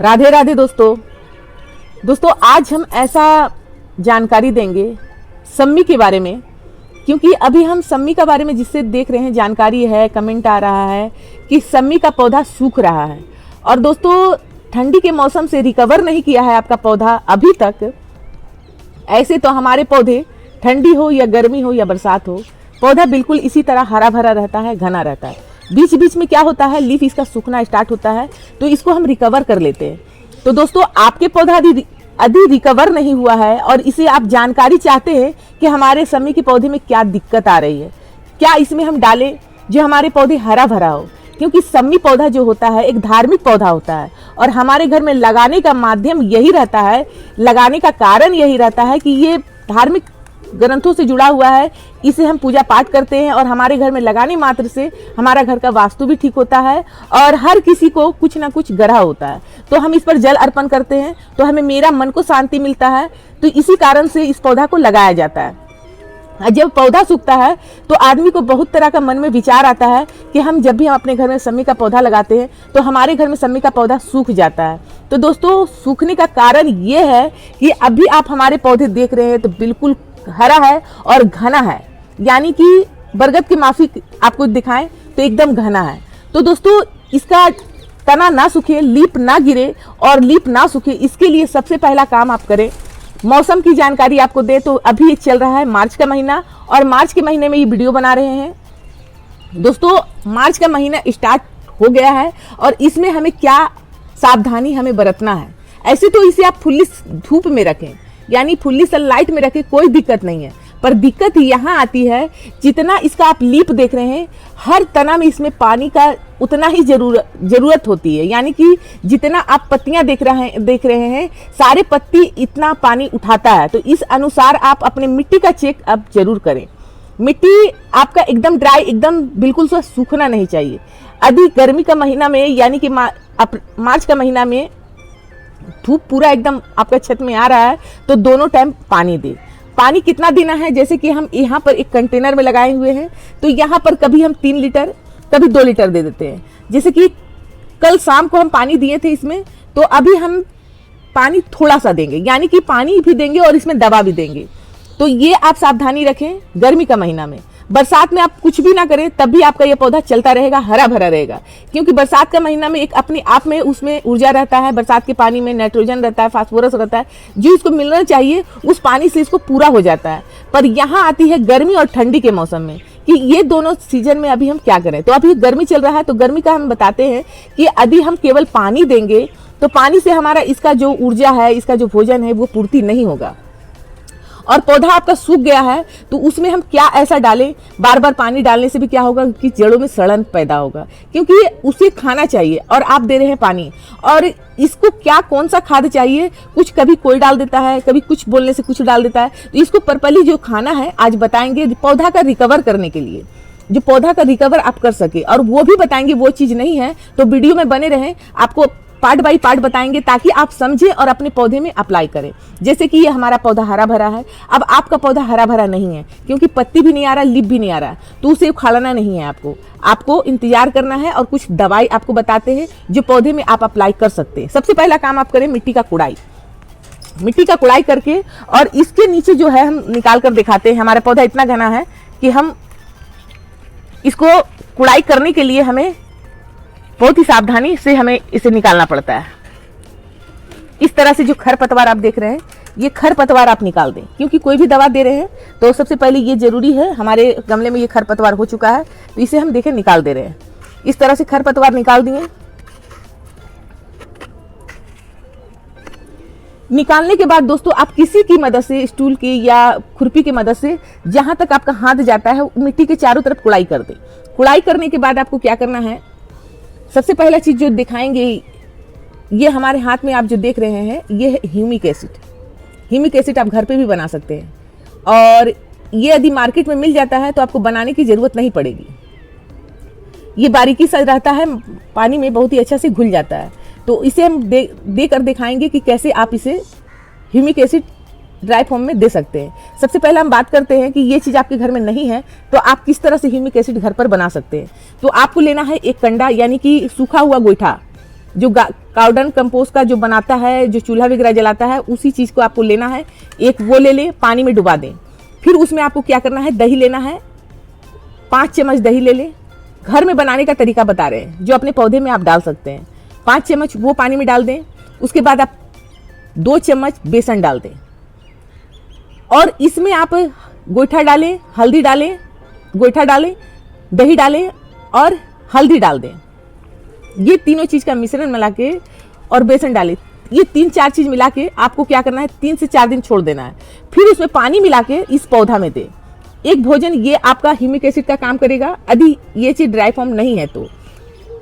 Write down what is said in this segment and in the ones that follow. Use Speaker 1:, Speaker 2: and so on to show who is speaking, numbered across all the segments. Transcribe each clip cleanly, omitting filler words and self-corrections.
Speaker 1: राधे राधे दोस्तों आज हम ऐसा जानकारी देंगे सम्मी के बारे में, क्योंकि अभी हम सम्मी के बारे में जिससे देख रहे हैं जानकारी है, कमेंट आ रहा है कि सम्मी का पौधा सूख रहा है। और दोस्तों ठंडी के मौसम से रिकवर नहीं किया है आपका पौधा अभी तक। ऐसे तो हमारे पौधे ठंडी हो या गर्मी हो या बरसात हो, पौधा बिल्कुल इसी तरह हरा भरा रहता है, घना रहता है। बीच बीच में क्या होता है, लीफ इसका सूखना स्टार्ट होता है, तो इसको हम रिकवर कर लेते हैं। तो दोस्तों आपके पौधा अभी रिकवर नहीं हुआ है और इसे आप जानकारी चाहते हैं कि हमारे सम्मी के पौधे में क्या दिक्कत आ रही है, क्या इसमें हम डालें जो हमारे पौधे हरा भरा हो। क्योंकि सम्मी पौधा जो होता है एक धार्मिक पौधा होता है और हमारे घर में लगाने का माध्यम यही रहता है, लगाने का कारण यही रहता है कि ये धार्मिक ग्रंथों से जुड़ा हुआ है। इसे हम पूजा पाठ करते हैं और हमारे घर में लगाने मात्र से हमारा घर का वास्तु भी ठीक होता है और हर किसी को कुछ ना कुछ ग्रह होता है। तो हम इस पर जल अर्पण करते हैं तो हमें मेरा मन को शांति मिलता है। तो इसी कारण से इस पौधा को लगाया जाता है। जब पौधा सूखता है तो आदमी को बहुत तरह का मन में विचार आता है कि हम जब भी हम अपने घर में सम्मी का पौधा लगाते हैं तो हमारे घर में सम्मी का पौधा सूख जाता है। तो दोस्तों सूखने का कारण ये है कि अभी आप हमारे पौधे देख रहे हैं तो बिल्कुल हरा है और घना है, यानी कि बरगद की माफी आपको दिखाएं तो एकदम घना है। तो दोस्तों इसका तना ना सूखे, लीप ना गिरे और लीप ना सूखे, इसके लिए सबसे पहला काम आप करें, मौसम की जानकारी आपको दे तो अभी ये चल रहा है मार्च का महीना और मार्च के महीने में ये वीडियो बना रहे हैं। दोस्तों मार्च का महीना स्टार्ट हो गया है और इसमें हमें क्या सावधानी हमें बरतना है। ऐसे तो इसे आप फुल्ली धूप में रखें, यानी फुल्ली सनलाइट में रखें, कोई दिक्कत नहीं है। पर दिक्कत यहाँ आती है जितना इसका आप लीप देख रहे हैं, हर तना में इसमें पानी का उतना ही जरूरत होती है। यानी कि जितना आप पत्तियां देख रहे हैं सारे पत्ती इतना पानी उठाता है। तो इस अनुसार आप अपने मिट्टी का चेक अब जरूर करें। मिट्टी आपका एकदम ड्राई, एकदम बिल्कुल सूखना नहीं चाहिए। अभी गर्मी का महीना में यानी कि मार्च का महीना में धूप पूरा एकदम आपका छत में आ रहा है तो दोनों टाइम पानी दे। पानी कितना देना है, जैसे कि हम यहाँ पर एक कंटेनर में लगाए हुए हैं तो यहाँ पर कभी हम 3 लीटर कभी 2 लीटर दे देते हैं। जैसे कि कल शाम को हम पानी दिए थे इसमें, तो अभी हम पानी थोड़ा सा देंगे, यानी कि पानी भी देंगे और इसमें दवा भी देंगे। तो ये आप सावधानी रखें गर्मी का महीना में। बरसात में आप कुछ भी ना करें तब भी आपका ये पौधा चलता रहेगा, हरा भरा रहेगा। क्योंकि बरसात का महीना में एक अपने आप में उसमें ऊर्जा रहता है, बरसात के पानी में नाइट्रोजन रहता है, फास्फोरस रहता है, जो इसको मिलना चाहिए उस पानी से इसको पूरा हो जाता है। पर यहाँ आती है गर्मी और ठंडी के मौसम में कि ये दोनों सीजन में अभी हम क्या करें। तो अभी गर्मी चल रहा है तो गर्मी का हम बताते हैं कि यदि हम केवल पानी देंगे तो पानी से हमारा इसका जो ऊर्जा है, इसका जो भोजन है वो पूर्ति नहीं होगा। और पौधा आपका सूख गया है तो उसमें हम क्या ऐसा डालें, बार बार पानी डालने से भी क्या होगा कि जड़ों में सड़न पैदा होगा, क्योंकि उसे खाना चाहिए और आप दे रहे हैं पानी। और इसको क्या कौन सा खाद चाहिए, कुछ कभी कोई डाल देता है, कभी कुछ बोलने से कुछ डाल देता है। तो इसको पर्पली जो खाना है आज बताएंगे पौधा का रिकवर करने के लिए, जो पौधा का रिकवर आप कर सके। और वो भी बताएंगे, वो चीज नहीं है तो वीडियो में बने रहें, आपको पार्ट बाय पार्ट बताएंगे ताकि आप समझें और अपने पौधे में अप्लाई करें। जैसे कि ये हमारा पौधा हरा भरा है, अब आपका पौधा हरा भरा नहीं है क्योंकि पत्ती भी नहीं आ रहा, लीप भी नहीं आ रहा, तो उसे उखाड़ना नहीं है आपको इंतजार करना है। और कुछ दवाई आपको बताते हैं जो पौधे में आप अप्लाई कर सकते हैं। सबसे पहला काम आप करें मिट्टी का कुड़ाई करके, और इसके नीचे जो है हम निकाल कर दिखाते हैं। हमारा पौधा इतना घना है कि हम इसको कुड़ाई करने के लिए हमें बहुत ही सावधानी से हमें इसे निकालना पड़ता है। इस तरह से जो खरपतवार आप देख रहे हैं ये खरपतवार आप निकाल दें, क्योंकि कोई भी दवा दे रहे हैं तो सबसे पहले ये जरूरी है। हमारे गमले में ये खरपतवार हो चुका है तो इसे हम देखें निकाल दे रहे हैं। इस तरह से खरपतवार निकाल दिए। निकालने के बाद दोस्तों आप किसी की मदद से, स्टूल की या खुरपी की मदद से, जहां तक आपका हाथ जाता है मिट्टी के चारों तरफ कुड़ाई कर दें। कुड़ाई करने के बाद आपको क्या करना है, सबसे पहला चीज जो दिखाएंगे, ये हमारे हाथ में आप जो देख रहे हैं ये है ह्यूमिक एसिड। ह्यूमिक एसिड आप घर पे भी बना सकते हैं और ये यदि मार्केट में मिल जाता है तो आपको बनाने की जरूरत नहीं पड़ेगी। ये बारीकी से रहता है, पानी में बहुत ही अच्छा से घुल जाता है। तो इसे हम दे कर दिखाएंगे कि कैसे आप इसे ह्यूमिक एसिड ड्राई फॉर्म में दे सकते हैं। सबसे पहले हम बात करते हैं कि ये चीज़ आपके घर में नहीं है तो आप किस तरह से ह्यूमिक एसिड घर पर बना सकते हैं। तो आपको लेना है एक कंडा, यानी कि सूखा हुआ गोईठा, जो काउडन कंपोस्ट का जो बनाता है, जो चूल्हा वगैरह जलाता है, उसी चीज़ को आपको लेना है। एक वो ले लें, पानी में डुबा दें। फिर उसमें आपको क्या करना है, दही लेना है, 5 चम्मच दही ले लें। घर में बनाने का तरीका बता रहे हैं, जो अपने पौधे में आप डाल सकते हैं। 5 चम्मच वो पानी में डाल दें। उसके बाद आप 2 चम्मच बेसन डाल दें और इसमें आप गोईठा डालें, हल्दी डालें, गोईठा डालें, दही डालें और हल्दी डाल दें। ये तीनों चीज़ का मिश्रण मिला के और बेसन डालें। ये 3-4 चीज़ मिला के आपको क्या करना है, 3 से 4 दिन छोड़ देना है। फिर उसमें पानी मिला के इस पौधा में दें। एक भोजन ये आपका ह्यूमिक एसिड का काम करेगा, यदि ये चीज़ ड्राई फॉर्म नहीं है तो।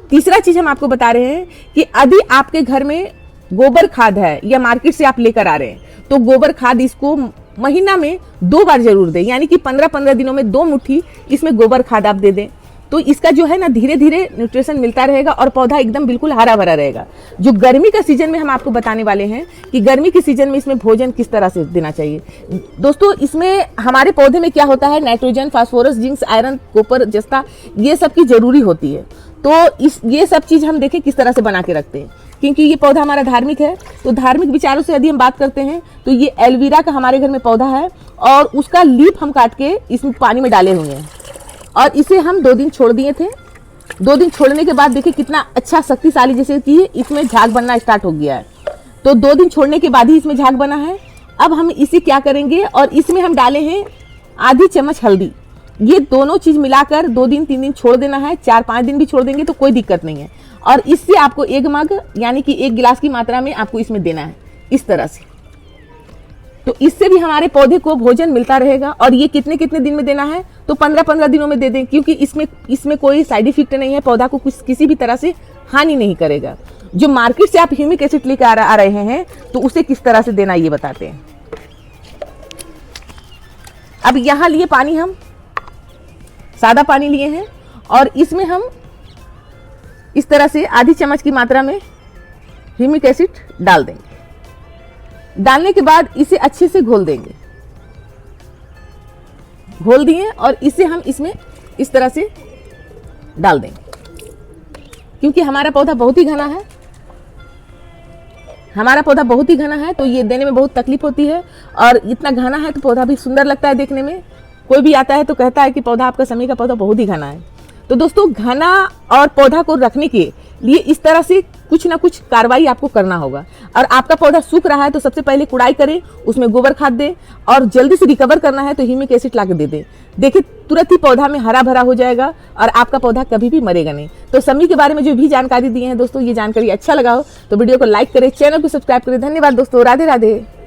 Speaker 1: तीसरा चीज़ हम आपको बता रहे हैं कि यदि आपके घर में गोबर खाद है या मार्केट से आप लेकर आ रहे हैं, तो गोबर खाद इसको महीना में 2 बार जरूर दें, यानी कि 15-15 दिनों में 2 मुट्ठी इसमें गोबर खाद आप दे दें। तो इसका जो है ना, धीरे धीरे न्यूट्रिशन मिलता रहेगा और पौधा एकदम बिल्कुल हरा भरा रहेगा। जो गर्मी का सीजन में हम आपको बताने वाले हैं कि गर्मी के सीजन में इसमें भोजन किस तरह से देना चाहिए। दोस्तों, इसमें हमारे पौधे में क्या होता है, nitrogen, phosphorus, zinc, iron, copper, जस्ता, ये सब की जरूरी होती है। तो ये सब चीज़ हम देखें किस तरह से बना के रखते हैं, क्योंकि ये पौधा हमारा धार्मिक है। तो धार्मिक विचारों से यदि हम बात करते हैं तो ये एलोवेरा का हमारे घर में पौधा है और उसका लीफ हम काट के इसमें पानी में डाले हुए हैं और इसे हम 2 दिन छोड़ दिए थे। 2 दिन छोड़ने के बाद देखिए कितना अच्छा शक्तिशाली, जैसे कि इसमें झाग बनना स्टार्ट हो गया है। तो 2 दिन छोड़ने के बाद ही इसमें झाग बना है। अब हम इसे क्या करेंगे, और इसमें हम डाले हैं आधी चम्मच हल्दी। ये दोनों चीज़ मिलाकर 2 दिन 3 दिन छोड़ देना है। 4-5 दिन भी छोड़ देंगे तो कोई दिक्कत नहीं है। और इससे आपको 1 मग यानी कि 1 गिलास की मात्रा में आपको इसमें देना है, इस तरह से। तो इससे भी हमारे पौधे को भोजन मिलता रहेगा। और ये कितने कितने दिन में देना है, तो 15-15 दिनों में दे दें, क्योंकि इसमें कोई साइड इफेक्ट नहीं है, पौधा को कुछ किसी भी तरह से हानि नहीं करेगा। जो मार्केट से आप ह्यूमिक एसिड लेकर आ रहे हैं, तो उसे किस तरह से देना ये बताते हैं। अब यहाँ लिए पानी, हम सादा पानी लिए हैं और इसमें हम इस तरह से आधी चम्मच की मात्रा में ह्यूमिक एसिड डाल देंगे। डालने के बाद इसे अच्छे से घोल देंगे। घोल दिए और इसे हम इसमें इस तरह से डाल देंगे, क्योंकि हमारा पौधा बहुत ही घना है। हमारा पौधा बहुत ही घना है, तो ये देने में बहुत तकलीफ होती है। और इतना घना है तो पौधा भी सुंदर लगता है देखने में। कोई भी आता है तो कहता है कि पौधा, आपका समी का पौधा बहुत ही घना है। तो दोस्तों, घना और पौधा को रखने के लिए इस तरह से कुछ ना कुछ कार्रवाई आपको करना होगा। और आपका पौधा सूख रहा है तो सबसे पहले कुड़ाई करें, उसमें गोबर खाद दें और जल्दी से रिकवर करना है तो ह्यूमिक एसिड ला के दे दें। देखिए, तुरंत ही पौधा में हरा भरा हो जाएगा और आपका पौधा कभी भी मरेगा नहीं। तो समी के बारे में जो भी जानकारी दी है दोस्तों, ये जानकारी अच्छा लगा हो तो वीडियो को लाइक करें, चैनल को सब्सक्राइब करें। धन्यवाद दोस्तों, राधे राधे।